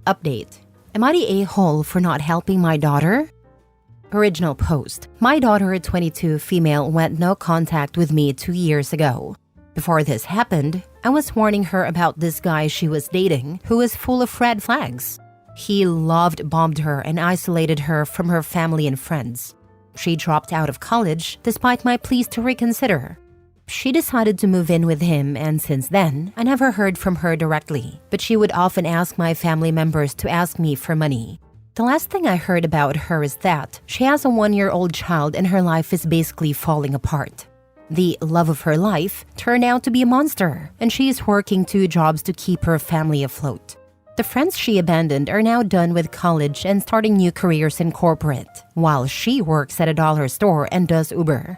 Update. Am I the a-hole for not helping my daughter? Original post. My daughter, 22 female, went no contact with me 2 years ago. Before this happened, I was warning her about this guy she was dating who was full of red flags. He bombed her and isolated her from her family and friends. She dropped out of college despite my pleas to reconsider. She decided to move in with him, and since then, I never heard from her directly, but she would often ask my family members to ask me for money. The last thing I heard about her is that she has a 1-year-old child and her life is basically falling apart. The love of her life turned out to be a monster, and she is working 2 jobs to keep her family afloat. The friends she abandoned are now done with college and starting new careers in corporate, while she works at a dollar store and does Uber.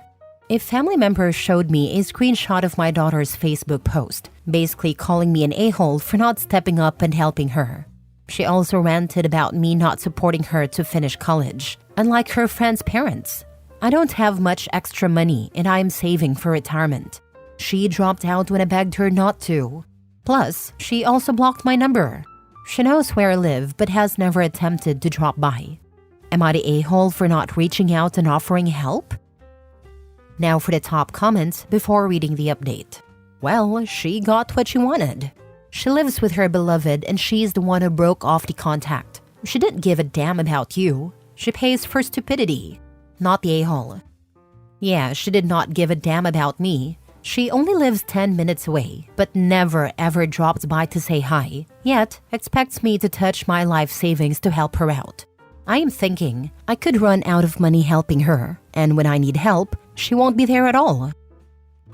A family member showed me a screenshot of my daughter's Facebook post, basically calling me an a-hole for not stepping up and helping her. She also ranted about me not supporting her to finish college, unlike her friend's parents. I don't have much extra money and I am saving for retirement. She dropped out when I begged her not to. Plus, she also blocked my number. She knows where I live but has never attempted to drop by. Am I the a-hole for not reaching out and offering help? Now for the top comments before reading the update. Well, she got what she wanted. She lives with her beloved and she's the one who broke off the contact. She didn't give a damn about you. She pays for stupidity. Not the a-hole. Yeah, she did not give a damn about me. She only lives 10 minutes away, but never ever drops by to say hi, yet expects me to touch my life savings to help her out. I am thinking I could run out of money helping her, and when I need help, she won't be there at all.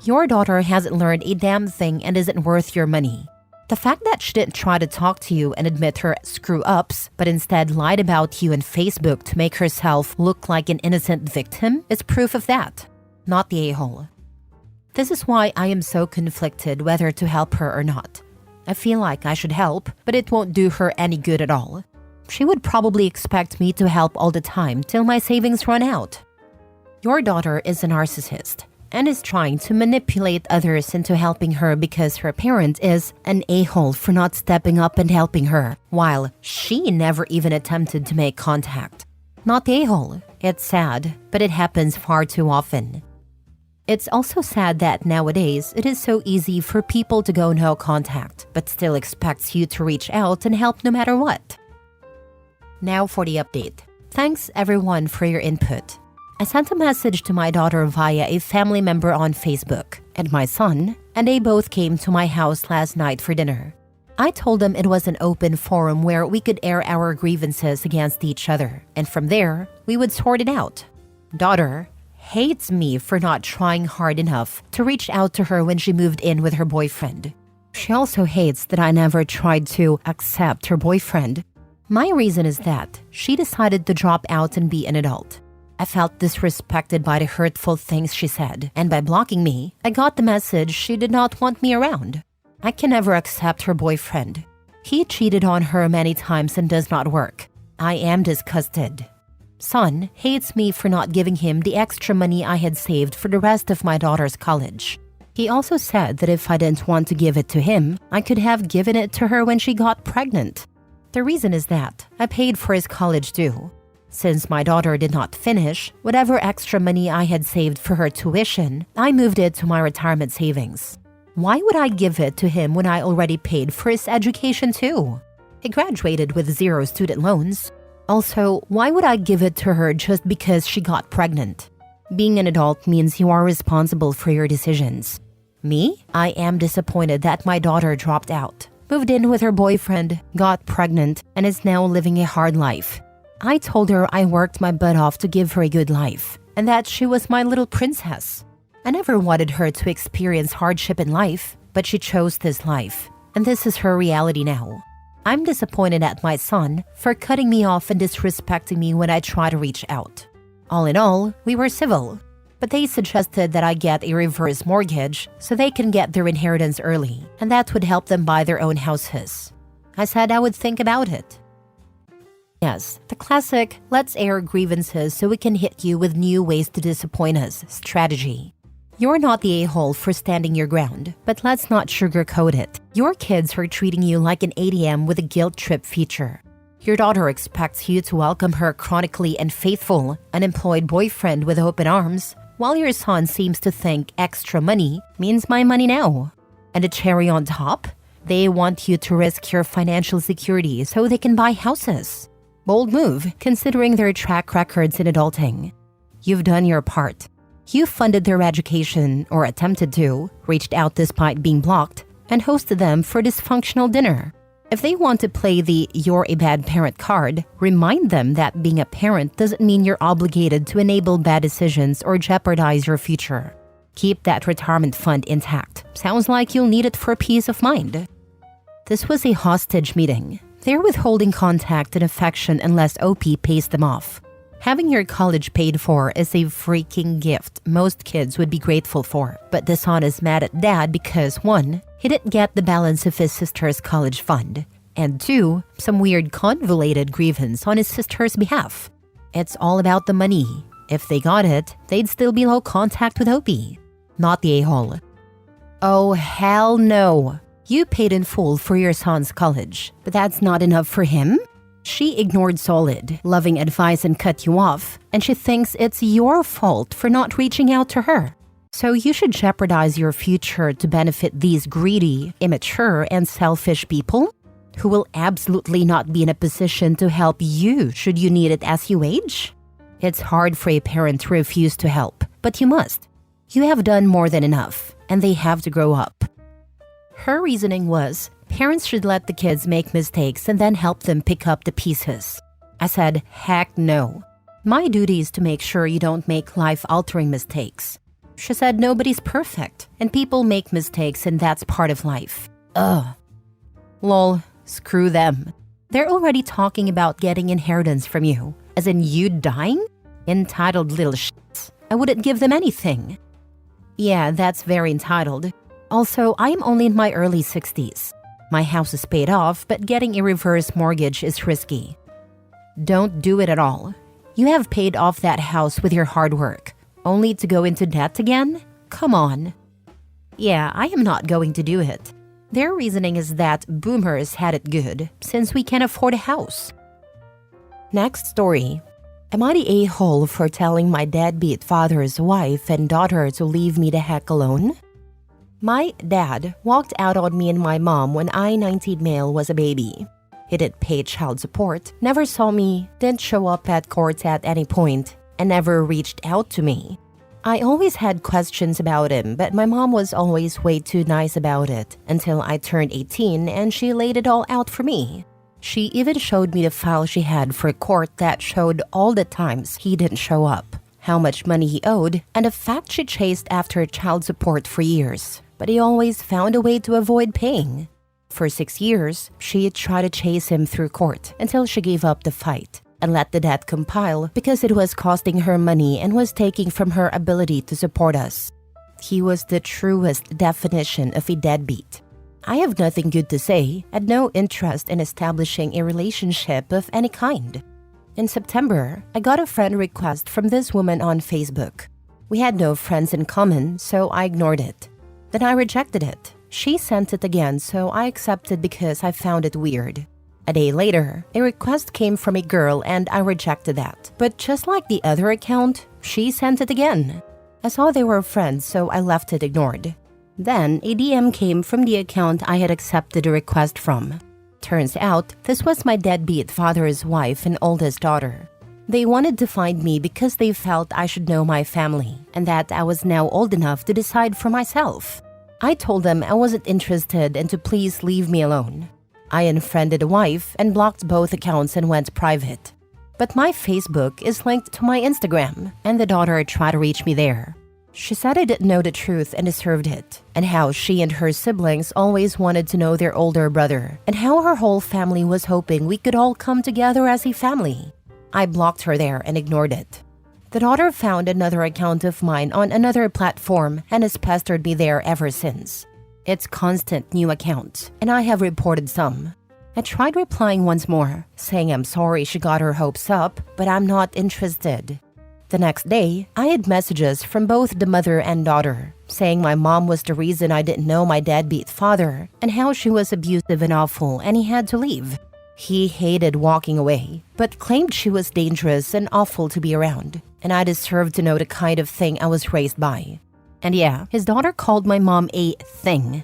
Your daughter hasn't learned a damn thing and isn't worth your money. The fact that she didn't try to talk to you and admit her screw-ups, but instead lied about you on Facebook to make herself look like an innocent victim is proof of that. Not the a-hole. This is why I am so conflicted whether to help her or not. I feel like I should help, but it won't do her any good at all. She would probably expect me to help all the time till my savings run out. Your daughter is a narcissist and is trying to manipulate others into helping her because her parent is an a-hole for not stepping up and helping her, while she never even attempted to make contact. Not the a-hole. It's sad, but it happens far too often. It's also sad that nowadays it is so easy for people to go no contact, but still expects you to reach out and help no matter what. Now for the update. Thanks everyone for your input. I sent a message to my daughter via a family member on Facebook and my son, and they both came to my house last night for dinner. I told them it was an open forum where we could air our grievances against each other, and from there, we would sort it out. Daughter hates me for not trying hard enough to reach out to her when she moved in with her boyfriend. She also hates that I never tried to accept her boyfriend. My reason is that she decided to drop out and be an adult. I felt disrespected by the hurtful things she said, and by blocking me, I got the message she did not want me around. I can never accept her boyfriend. He cheated on her many times and does not work. I am disgusted. Son hates me for not giving him the extra money I had saved for the rest of my daughter's college. He also said that if I didn't want to give it to him, I could have given it to her when she got pregnant. The reason is that I paid for his college too. Since my daughter did not finish, whatever extra money I had saved for her tuition, I moved it to my retirement savings. Why would I give it to him when I already paid for his education too? He graduated with 0 student loans. Also, why would I give it to her just because she got pregnant? Being an adult means you are responsible for your decisions. Me? I am disappointed that my daughter dropped out, moved in with her boyfriend, got pregnant, and is now living a hard life. I told her I worked my butt off to give her a good life, and that she was my little princess. I never wanted her to experience hardship in life, but she chose this life, and this is her reality now. I'm disappointed at my son for cutting me off and disrespecting me when I try to reach out. All in all, we were civil, but they suggested that I get a reverse mortgage so they can get their inheritance early, and that would help them buy their own houses. I said I would think about it. Yes, the classic, let's air grievances so we can hit you with new ways to disappoint us strategy. You're not the a-hole for standing your ground, but let's not sugarcoat it. Your kids are treating you like an ATM with a guilt trip feature. Your daughter expects you to welcome her chronically unfaithful, unemployed boyfriend with open arms, while your son seems to think extra money means my money now. And the cherry on top? They want you to risk your financial security so they can buy houses. Bold move, considering their track records in adulting. You've done your part. You funded their education, or attempted to, reached out despite being blocked, and hosted them for dysfunctional dinner. If they want to play the "you're a bad parent" card, remind them that being a parent doesn't mean you're obligated to enable bad decisions or jeopardize your future. Keep that retirement fund intact. Sounds like you'll need it for peace of mind. This was a hostage meeting. They're withholding contact and affection unless OP pays them off. Having your college paid for is a freaking gift most kids would be grateful for. But this son is mad at dad because 1, he didn't get the balance of his sister's college fund, and 2, some weird convoluted grievance on his sister's behalf. It's all about the money. If they got it, they'd still be low contact with OP, not the a-hole. Oh, hell no. You paid in full for your son's college, but that's not enough for him? She ignored solid, loving advice and cut you off, and she thinks it's your fault for not reaching out to her. So you should jeopardize your future to benefit these greedy, immature, and selfish people who will absolutely not be in a position to help you should you need it as you age? It's hard for a parent to refuse to help, but you must. You have done more than enough, and they have to grow up. Her reasoning was, parents should let the kids make mistakes and then help them pick up the pieces. I said, heck no. My duty is to make sure you don't make life-altering mistakes. She said nobody's perfect, and people make mistakes and that's part of life. Ugh. Lol, screw them. They're already talking about getting inheritance from you, as in you dying? Entitled little shits. I wouldn't give them anything. Yeah, that's very entitled. Also, I am only in my early 60s. My house is paid off, but getting a reverse mortgage is risky. Don't do it at all. You have paid off that house with your hard work, only to go into debt again? Come on. Yeah, I am not going to do it. Their reasoning is that boomers had it good, since we can afford a house. Next story. Am I the a-hole for telling my deadbeat father's wife and daughter to leave me the heck alone? My dad walked out on me and my mom when I, 19 male, was a baby. He didn't pay child support, never saw me, didn't show up at court at any point, and never reached out to me. I always had questions about him, but my mom was always way too nice about it until I turned 18 and she laid it all out for me. She even showed me the file she had for court that showed all the times he didn't show up, how much money he owed, and the fact she chased after child support for years, but he always found a way to avoid paying. For 6 years, she tried to chase him through court until she gave up the fight and let the debt compile because it was costing her money and was taking from her ability to support us. He was the truest definition of a deadbeat. I have nothing good to say and no interest in establishing a relationship of any kind. In September, I got a friend request from this woman on Facebook. We had no friends in common, so I ignored it. Then I rejected it. She sent it again, so I accepted because I found it weird. A day later, a request came from a girl and I rejected that. But just like the other account, she sent it again. I saw they were friends, so I left it ignored. Then, a DM came from the account I had accepted a request from. Turns out, this was my deadbeat father's wife and oldest daughter. They wanted to find me because they felt I should know my family and that I was now old enough to decide for myself. I told them I wasn't interested and to please leave me alone. I unfriended the wife and blocked both accounts and went private. But my Facebook is linked to my Instagram, and the daughter tried to reach me there. She said I didn't know the truth and deserved it, and how she and her siblings always wanted to know their older brother, and how her whole family was hoping we could all come together as a family. I blocked her there and ignored it. The daughter found another account of mine on another platform and has pestered me there ever since. It's constant new accounts, and I have reported some. I tried replying once more, saying I'm sorry she got her hopes up, but I'm not interested. The next day, I had messages from both the mother and daughter, saying my mom was the reason I didn't know my deadbeat father, and how she was abusive and awful and he had to leave. He hated walking away, but claimed she was dangerous and awful to be around, and I deserved to know the kind of thing I was raised by. And yeah, his daughter called my mom a thing.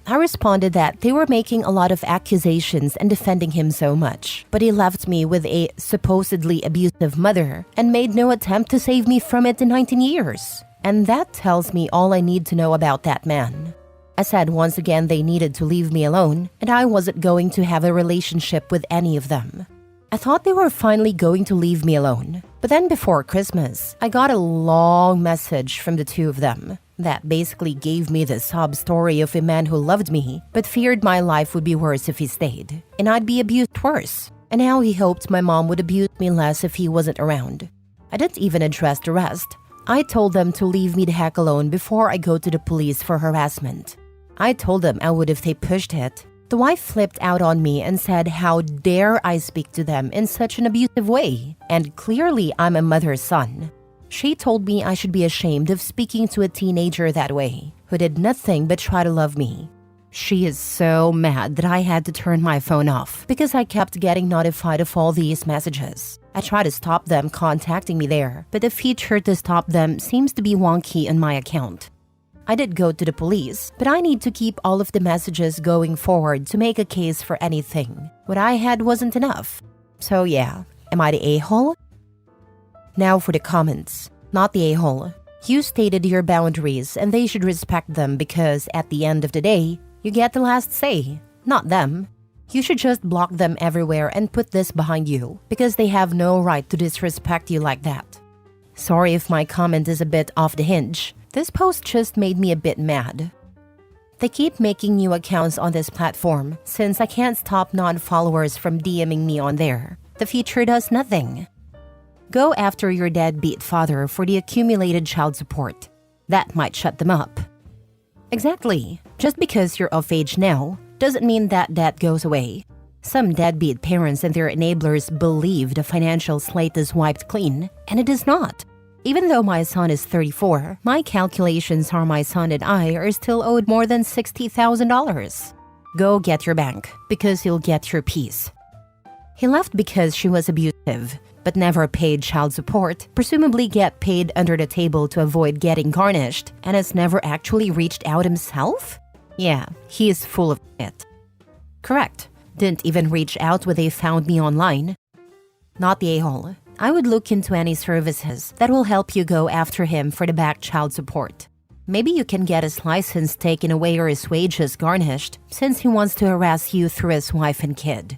I responded that they were making a lot of accusations and defending him so much, but he left me with a supposedly abusive mother and made no attempt to save me from it in 19 years. And that tells me all I need to know about that man. I said once again they needed to leave me alone, and I wasn't going to have a relationship with any of them. I thought they were finally going to leave me alone, but then before Christmas, I got a long message from the two of them that basically gave me the sob story of a man who loved me, but feared my life would be worse if he stayed, and I'd be abused worse, and how he hoped my mom would abuse me less if he wasn't around. I didn't even address the rest. I told them to leave me the heck alone before I go to the police for harassment. I told them I would if they pushed it. The wife flipped out on me and said how dare I speak to them in such an abusive way, and clearly I'm a mother's son. She told me I should be ashamed of speaking to a teenager that way, who did nothing but try to love me. She is so mad that I had to turn my phone off because I kept getting notified of all these messages. I tried to stop them contacting me there, but the feature to stop them seems to be wonky on my account. I did go to the police, but I need to keep all of the messages going forward to make a case for anything. What I had wasn't enough. So yeah, am I the a-hole? Now for the comments. Not the a-hole. You stated your boundaries and they should respect them because at the end of the day, you get the last say, not them. You should just block them everywhere and put this behind you because they have no right to disrespect you like that. Sorry if my comment is a bit off the hinge. This post just made me a bit mad. They keep making new accounts on this platform since I can't stop non-followers from DMing me on there. The feature does nothing. Go after your deadbeat father for the accumulated child support. That might shut them up. Exactly. Just because you're of age now doesn't mean that debt goes away. Some deadbeat parents and their enablers believe the financial slate is wiped clean, and it is not. Even though my son is 34, my calculations are my son and I are still owed more than $60,000. Go get your bank, because you'll get your peace. He left because she was abusive, but never paid child support, presumably get paid under the table to avoid getting garnished, and has never actually reached out himself? Yeah, he is full of shit. Correct. Didn't even reach out when they found me online. Not the a-hole. I would look into any services that will help you go after him for the back child support. Maybe you can get his license taken away or his wages garnished since he wants to harass you through his wife and kid.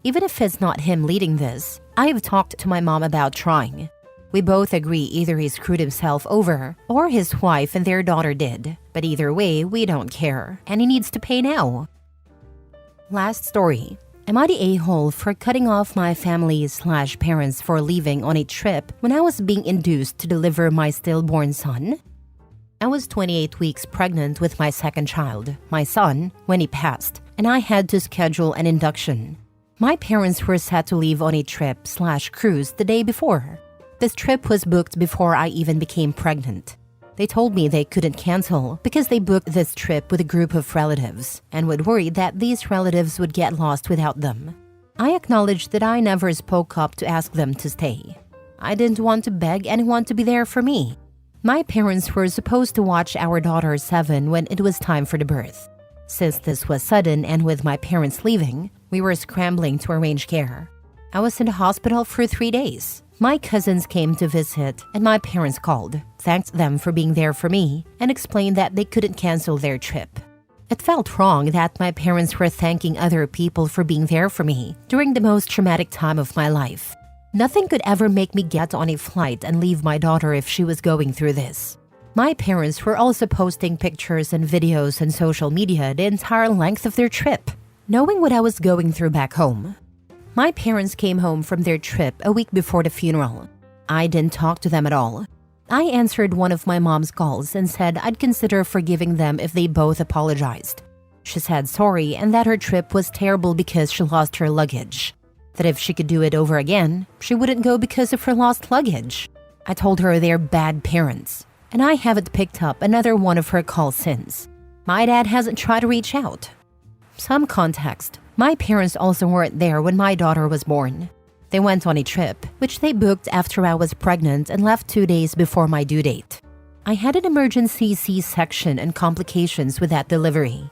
Even if it's not him leading this, I've talked to my mom about trying. We both agree either he screwed himself over or his wife and their daughter did. But either way, we don't care, and he needs to pay now. Last story. Am I the a-hole for cutting off my family/parents for leaving on a trip when I was being induced to deliver my stillborn son? I was 28 weeks pregnant with my second child, my son, when he passed, and I had to schedule an induction. My parents were set to leave on a trip/cruise the day before. This trip was booked before I even became pregnant. They told me they couldn't cancel because they booked this trip with a group of relatives and would worry that these relatives would get lost without them. I acknowledged that I never spoke up to ask them to stay. I didn't want to beg anyone to be there for me. My parents were supposed to watch our daughter 7 when it was time for the birth. Since this was sudden and with my parents leaving, we were scrambling to arrange care. I was in the hospital for 3 days. My cousins came to visit and my parents called, thanked them for being there for me, and explained that they couldn't cancel their trip. It felt wrong that my parents were thanking other people for being there for me during the most traumatic time of my life. Nothing could ever make me get on a flight and leave my daughter if she was going through this. My parents were also posting pictures and videos on social media the entire length of their trip, knowing what I was going through back home. My parents came home from their trip a week before the funeral. I didn't talk to them at all. I answered one of my mom's calls and said I'd consider forgiving them if they both apologized. She said sorry and that her trip was terrible because she lost her luggage. That if she could do it over again, she wouldn't go because of her lost luggage. I told her they're bad parents, and I haven't picked up another one of her calls since. My dad hasn't tried to reach out. Some context. My parents also weren't there when my daughter was born. They went on a trip, which they booked after I was pregnant and left 2 days before my due date. I had an emergency C-section and complications with that delivery.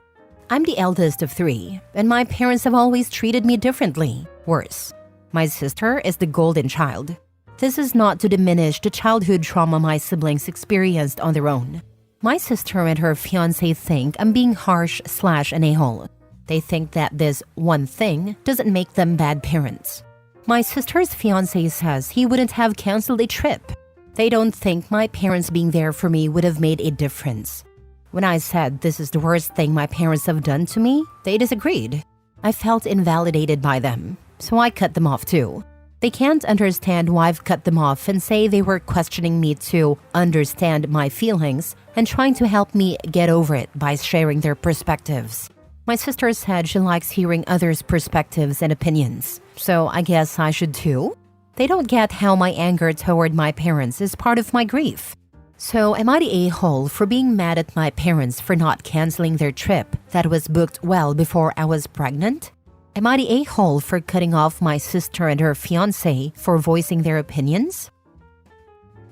I'm the eldest of 3, and my parents have always treated me differently, worse. My sister is the golden child. This is not to diminish the childhood trauma my siblings experienced on their own. My sister and her fiancé think I'm being harsh/an a-hole. They think that this one thing doesn't make them bad parents. My sister's fiancé says he wouldn't have canceled a trip. They don't think my parents being there for me would have made a difference. When I said this is the worst thing my parents have done to me, they disagreed. I felt invalidated by them, so I cut them off too. They can't understand why I've cut them off and say they were questioning me to understand my feelings and trying to help me get over it by sharing their perspectives. My sister said she likes hearing others' perspectives and opinions, so I guess I should too? They don't get how my anger toward my parents is part of my grief. So am I the a-hole for being mad at my parents for not canceling their trip that was booked well before I was pregnant? Am I the a-hole for cutting off my sister and her fiancé for voicing their opinions?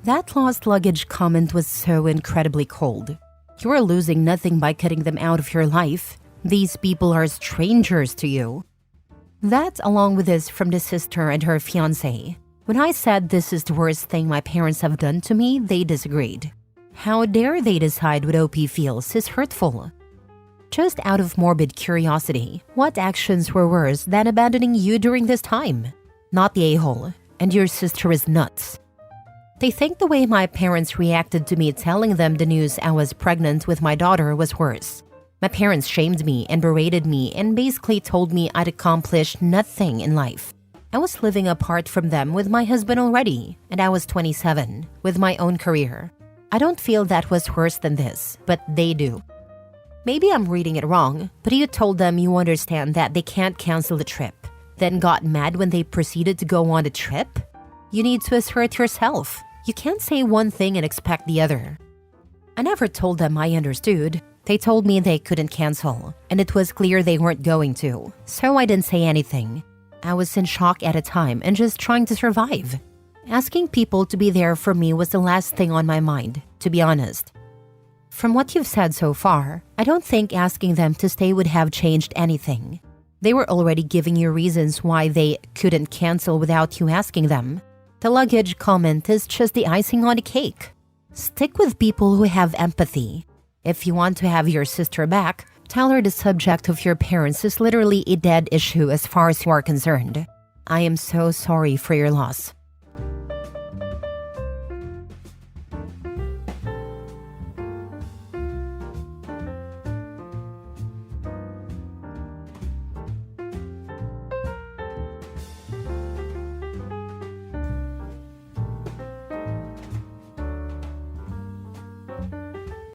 That lost luggage comment was so incredibly cold. You are losing nothing by cutting them out of your life. These people are strangers to you. That, along with this from the sister and her fiancé. When I said this is the worst thing my parents have done to me, they disagreed. How dare they decide what OP feels is hurtful? Just out of morbid curiosity, what actions were worse than abandoning you during this time? Not the a-hole, and your sister is nuts. They think the way my parents reacted to me telling them the news I was pregnant with my daughter was worse. My parents shamed me and berated me and basically told me I'd accomplished nothing in life. I was living apart from them with my husband already, and I was 27, with my own career. I don't feel that was worse than this, but they do. Maybe I'm reading it wrong, but you told them you understand that they can't cancel the trip, then got mad when they proceeded to go on the trip? You need to assert yourself. You can't say one thing and expect the other. I never told them I understood. They told me they couldn't cancel, and it was clear they weren't going to, so I didn't say anything. I was in shock at a time and just trying to survive. Asking people to be there for me was the last thing on my mind, to be honest. From what you've said so far, I don't think asking them to stay would have changed anything. They were already giving you reasons why they couldn't cancel without you asking them. The luggage comment is just the icing on the cake. Stick with people who have empathy. If you want to have your sister back, tell her the subject of your parents is literally a dead issue as far as you are concerned. I am so sorry for your loss.